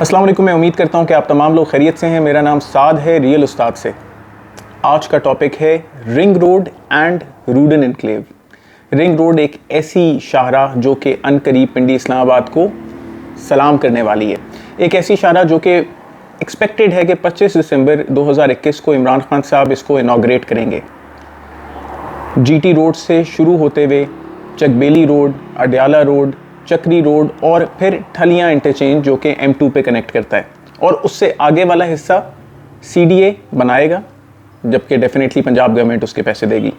अस्सलाम वालेकुम। मैं उम्मीद करता हूं कि आप तमाम लोग खैरियत से हैं। मेरा नाम साद है, रियल उस्ताद से। आज का टॉपिक है ring road and Rudn enclave. Ring road एक ऐसी शाहराह जो कि अनकरीब पिंडी इस्लामाबाद को सलाम करने वाली है। एक ऐसी शाहराह जो कि एक्सपेक्टेड है कि 25 दिसंबर 2021 को इमरान खान साहब इसको इनाग्रेट करेंगे। जीटी रोड से शुरू होते हुए चकबेली रोड, अडयाला रोड, चक्री रोड और फिर ठलियाँ इंटरचेंज जो कि M2 पे कनेक्ट करता है, और उससे आगे वाला हिस्सा CDA बनाएगा, जबकि डेफिनेटली पंजाब गवर्नमेंट उसके पैसे देगी।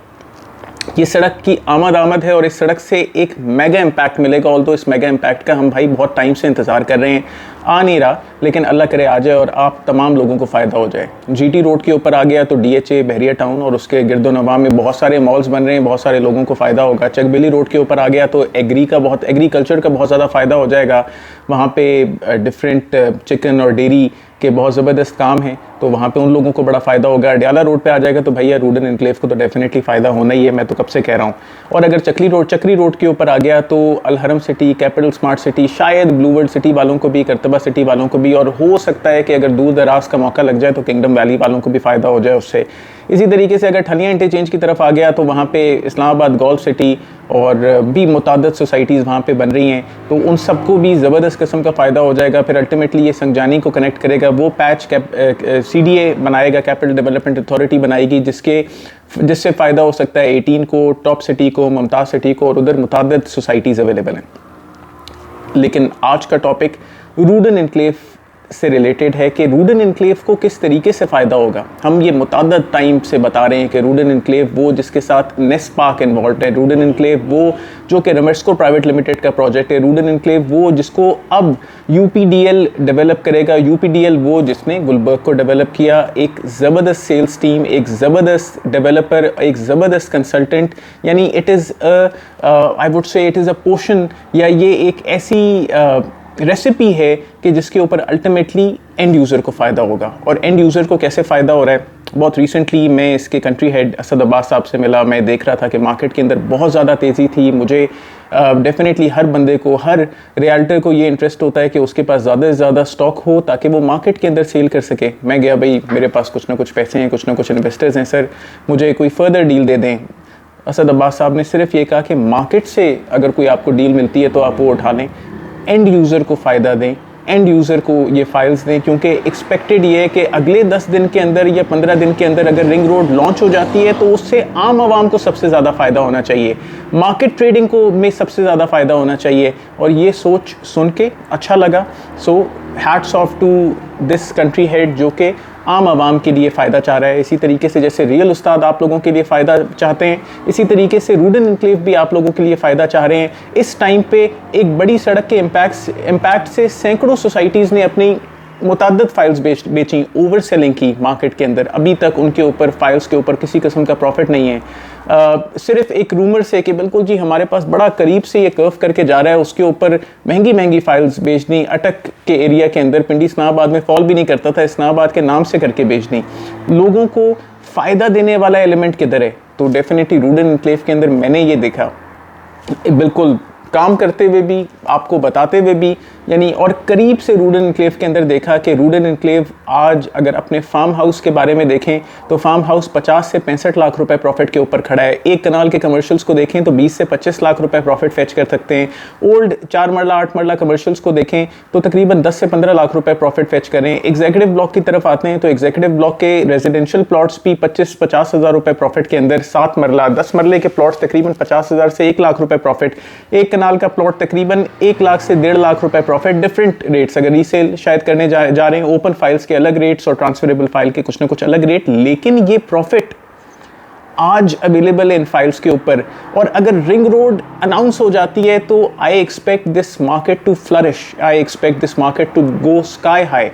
ये सड़क की आमद है और इस सड़क से एक मेगा इम्पैक्ट मिलेगा। ऑल्दो इस मेगा इम्पैक्ट का हम भाई बहुत टाइम से इंतज़ार कर रहे हैं, आ नहीं रहा, लेकिन अल्लाह करे आ जाए और आप तमाम लोगों को फ़ायदा हो जाए। GT रोड के ऊपर आ गया तो DHA बहरिया टाउन और उसके गिरदोनवा में बहुत सारे मॉल्स बन रहे हैं, बहुत सारे लोगों को फ़ायदा होगा। चकबेली रोड के ऊपर आ गया तो एग्रीकल्चर का बहुत ज़्यादा फ़ायदा हो जाएगा। वहाँ पे डिफरेंट चिकन और डेयरी के बहुत ज़बरदस्त काम हैं, तो वहाँ पे उन लोगों को बड़ा फ़ायदा होगा। अडयाला रोड पे आ जाएगा तो भैया रूडन इनक्लेव को तो डेफिनेटली फ़ायदा होना ही है, मैं तो कब से कह रहा हूँ। और अगर चक्री रोड के ऊपर आ गया तो अलहरम सिटी, कैपिटल स्मार्ट सिटी, शायद ब्लू वर्ल्ड सिटी वालों को भी, करतबा सिटी वालों को भी, और हो सकता है कि अगर दूर दराज का मौका लग जाए तो किंगडम वैली वालों को भी फ़ायदा हो जाए उससे। इसी तरीके से अगर ठलियाँ इंटरचेंज की तरफ आ गया तो वहाँ पे इस्लामाबाद गोल्फ सिटी और भी मुतादद सोसाइटीज़ वहाँ पे बन रही हैं, तो उन सबको भी ज़बरदस्त किस्म का फ़ायदा हो जाएगा। फिर अल्टीमेटली ये संजानी को कनेक्ट करेगा, वो पैच CDA बनाएगा, कैपिटल डेवलपमेंट अथॉरिटी बनाएगी, जिससे फ़ायदा हो सकता है 18 को, टॉप सिटी को, मुमताज़ सिटी को, और उधर मुतादद सोसाइटीज़ अवेलेबल हैं। लेकिन आज का टॉपिक रूडन इनक्लेव से रिलेटेड है कि रूडन इनक्लेव को किस तरीके से फ़ायदा होगा। हम ये मुतादद टाइम से बता रहे हैं कि रूडन इनक्लेव वो जिसके साथ नेस्ट पार्क इन्वॉल्व है, रूडन इनक्लेव वो जो कि रमेस्को प्राइवेट लिमिटेड का प्रोजेक्ट है, रूडन इनक्लेव वो जिसको अब UPDL डेवलप करेगा, UPDL वो जिसने गुलबर्ग को डेवलप किया। एक ज़बरदस्त सेल्स टीम, एक ज़बरदस्त डेवलपर, एक ज़बरदस्त कंसल्टेंट, यानी it is I would say it is a portion, या ये एक ऐसी रेसिपी है कि जिसके ऊपर अल्टीमेटली एंड यूज़र को फ़ायदा होगा। और एंड यूज़र को कैसे फ़ायदा हो रहा है, बहुत रिसेंटली मैं इसके कंट्री हेड असद अब्बास साहब से मिला। मैं देख रहा था कि मार्केट के अंदर बहुत ज़्यादा तेज़ी थी। मुझे डेफिनेटली हर बंदे को, हर रियल्टर को ये इंटरेस्ट होता है कि उसके पास ज़्यादा से ज़्यादा स्टॉक हो ताकि वो मार्केट के अंदर सेल कर सके। मैं गया, भाई मेरे पास कुछ ना कुछ पैसे हैं, कुछ ना कुछ इन्वेस्टर्स हैं, सर मुझे कोई फर्दर डील दे दें। असद अब्बास साहब ने सिर्फ ये कहा कि मार्केट से अगर कोई आपको डील मिलती है तो आप वो उठा लें, एंड यूज़र को फ़ायदा दें, एंड यूज़र को ये फाइल्स दें, क्योंकि एक्सपेक्टेड ये है कि अगले 10 दिन के अंदर या 15 दिन के अंदर अगर रिंग रोड लॉन्च हो जाती है तो उससे आम आवाम को सबसे ज़्यादा फ़ायदा होना चाहिए, मार्केट ट्रेडिंग को में सबसे ज़्यादा फ़ायदा होना चाहिए। और ये सोच सुन के अच्छा लगा। So hats off to this country head जो कि आम आवाम के लिए फ़ायदा चाह रहा है। इसी तरीके से जैसे रियल उस्ताद आप लोगों के लिए फ़ायदा चाहते हैं, इसी तरीके से रूडन इनक्लेव भी आप लोगों के लिए फ़ायदा चाह रहे हैं। इस टाइम पे एक बड़ी सड़क के इम्पैक्ट से सैकड़ों सोसाइटीज़ ने अपनी मुताद्दद फाइल्स बेची, ओवर सेलिंग की मार्केट के अंदर। अभी तक उनके ऊपर, फाइल्स के ऊपर किसी किस्म का प्रॉफिट नहीं है। सिर्फ एक रूमर से कि बिल्कुल जी हमारे पास बड़ा करीब से ये कर्व करके जा रहा है, उसके ऊपर महंगी फाइल्स बेचनी, अटक के एरिया के अंदर, पिंडी इस्लामाबाद में फॉल भी नहीं करता था, इस्लामाबाद के नाम से करके बेचनी। लोगों को फ़ायदा देने वाला एलिमेंट किधर है? तो डेफिनेटली रूडन इनक्लेव के अंदर मैंने ये देखा, बिल्कुल काम करते हुए भी, आपको बताते हुए भी, यानी और करीब से रूडन इनक्लेव के अंदर देखा कि रूडन इनक्लेव आज अगर अपने फार्म हाउस के बारे में देखें तो फार्म हाउस 50 से 65 लाख रुपए प्रॉफिट के ऊपर खड़ा है। एक कनाल के कमर्शियल्स को देखें तो 20 से 25 लाख रुपए प्रॉफिट फेच कर सकते हैं। ओल्ड 4 मरला 8 मरला कमर्शियल्स को देखें तो तकरीबन 10 से 15 लाख रुपए प्रॉफिट फेच करें। एग्जीक्यूटिव ब्लॉक की तरफ आते हैं तो एग्जीक्यूटिव ब्लॉक के रेजिडेंशियल प्लॉट्स भी 25-50 हज़ार रुपए प्रॉफिट के अंदर, 7 मरला 10 मरले के प्लॉट्स तकरीबन 50 हज़ार से 1 लाख रुपए प्रॉफिट, एक कनाल का प्लॉट तकरीबन 1 लाख से 1.5 लाख रुपए प्रॉफिट। डिफरेंट रेट्स, अगर रीसेल शायद करने जा रहे हैं, ओपन फाइल्स के अलग रेट्स और ट्रांसफरेबल फाइल के कुछ ना कुछ अलग रेट, लेकिन ये प्रॉफिट आज अवेलेबल है इन फाइल्स के ऊपर। और अगर रिंग रोड अनाउंस हो जाती है तो I expect this market to flourish, I expect this market to go sky high.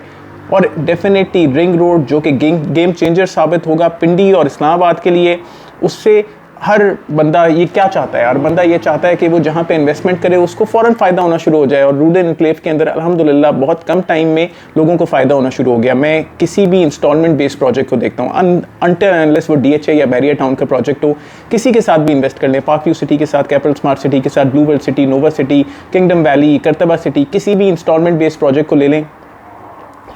और डेफिनेटली रिंग रोड जो कि गेम चेंजर साबित होगा पिंडी और इस्लामाबाद के लिए, उससे हर बंदा ये क्या चाहता है, हर बंदा ये चाहता है कि वो जहाँ पे इन्वेस्टमेंट करे उसको फ़ौरन फ़ायदा होना शुरू हो जाए। और रूडन इनक्लेव के अंदर अल्हम्दुलिल्लाह बहुत कम टाइम में लोगों को फ़ायदा होना शुरू हो गया। मैं किसी भी इंस्टॉलमेंट बेस्ड प्रोजेक्ट को देखता हूँ, अनटिल अनलेस वो DHA या बहरिया टाउन का प्रोजेक्ट हो, किसी के साथ भी इन्वेस्ट कर लें, पार्क व्यू सिटी के साथ, कैपिटल स्मार्ट सिटी के साथ, blue world city, nova city, kingdom valley, Qurtaba city, किसी भी इंस्टॉलमेंट बेस्ड प्रोजेक्ट को ले लें,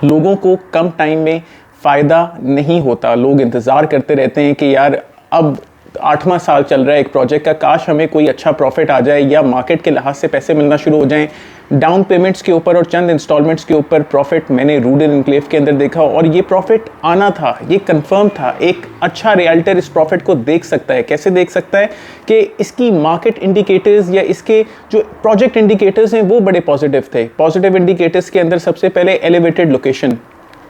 लोगों को कम टाइम में फ़ायदा नहीं होता, लोग इंतज़ार करते रहते हैं कि यार अब 8वां साल चल रहा है एक प्रोजेक्ट का, काश हमें कोई अच्छा प्रॉफिट आ जाए या मार्केट के लिहाज से पैसे मिलना शुरू हो जाएं। डाउन पेमेंट्स के ऊपर और चंद इंस्टॉलमेंट्स के ऊपर प्रॉफिट मैंने रूड एनक्लेव के अंदर देखा और ये प्रॉफिट आना था, ये कंफर्म था। एक अच्छा रियल्टर इस प्रॉफिट को देख सकता है। कैसे देख सकता है कि इसकी मार्केट इंडिकेटर्स या इसके जो प्रोजेक्ट इंडिकेटर्स हैं वो बड़े पॉजिटिव थे। पॉजिटिव इंडिकेटर्स के अंदर सबसे पहले एलिवेटेड लोकेशन,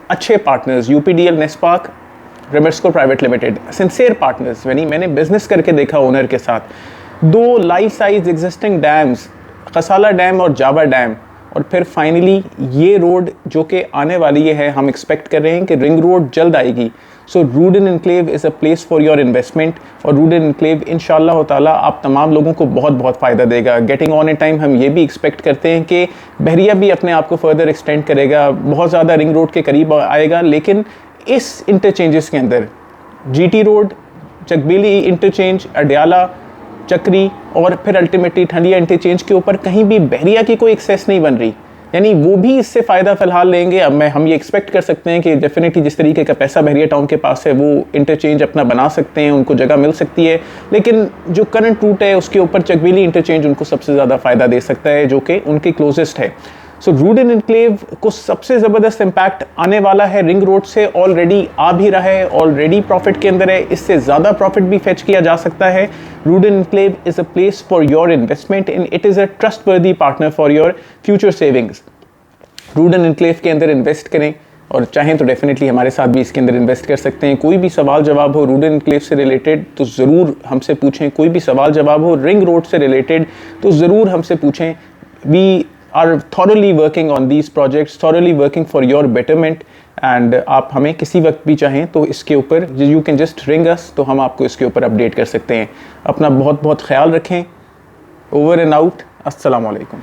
अच्छे पार्टनर्स, यूपीडीएल, नेस्पार्क, रेमेस्को प्राइवेट लिमिटेड, सिंसियर पार्टनर्स। मैंने बिजनेस करके देखा ओनर के साथ। 2 life size existing dams, Khasala dam और जावा डैम, और फिर फाइनली ये रोड जो कि आने वाली है, हम एक्सपेक्ट कर रहे हैं कि रिंग रोड जल्द आएगी। So Rudn enclave is a place for your investment, और रूडन एनक्लेव इंशाल्लाह ताला आप तमाम लोगों को बहुत बहुत फ़ायदा देगा। गेटिंग ऑन ए टाइम हम ये भी एक्सपेक्ट करते हैं कि बहरिया भी अपने आप को फर्दर एक्सटेंड करेगा, बहुत ज़्यादा रिंग रोड के करीब आएगा। लेकिन इस इंटरचेंजेस के अंदर जीटी रोड, चकबीली इंटरचेंज, अडयाला, चक्री और फिर अल्टीमेटली ठंडिया इंटरचेंज के ऊपर कहीं भी बहरिया की कोई एक्सेस नहीं बन रही, यानी वो भी इससे फ़ायदा फ़िलहाल लेंगे। अब हम ये एक्सपेक्ट कर सकते हैं कि डेफिनेटली जिस तरीके का पैसा बहरिया टाउन के पास है वो इंटरचेंज अपना बना सकते हैं, उनको जगह मिल सकती है। लेकिन जो करंट रूट है उसके ऊपर चकबीली इंटरचेंज उनको सबसे ज़्यादा फ़ायदा दे सकता है, जो कि उनके क्लोजेस्ट है। सो रूडन एनक्लेव को सबसे ज़बरदस्त इम्पैक्ट आने वाला है रिंग रोड से, ऑलरेडी आ भी रहा है, ऑलरेडी प्रॉफिट के अंदर है, इससे ज़्यादा प्रॉफिट भी फेच किया जा सकता है। Rudn enclave is a place for your investment and it is a trustworthy partner for your future savings. Rudn enclave के अंदर इन्वेस्ट करें और चाहें तो डेफिनेटली हमारे साथ भी इसके अंदर इन्वेस्ट कर सकते हैं। कोई भी सवाल जवाब हो रूडन एनक्लेव से रिलेटेड तो ज़रूर हमसे पूछें, कोई भी सवाल जवाब हो रिंग रोड से रिलेटेड तो ज़रूर हमसे पूछें। We are thoroughly working on these projects, thoroughly working for your betterment, and आप हमें किसी वक्त भी चाहें तो इसके ऊपर you can just ring us, तो हम आपको इसके ऊपर अपडेट कर सकते हैं। अपना बहुत बहुत ख्याल रखें। Over and out. अस्सलाम वालेकुम।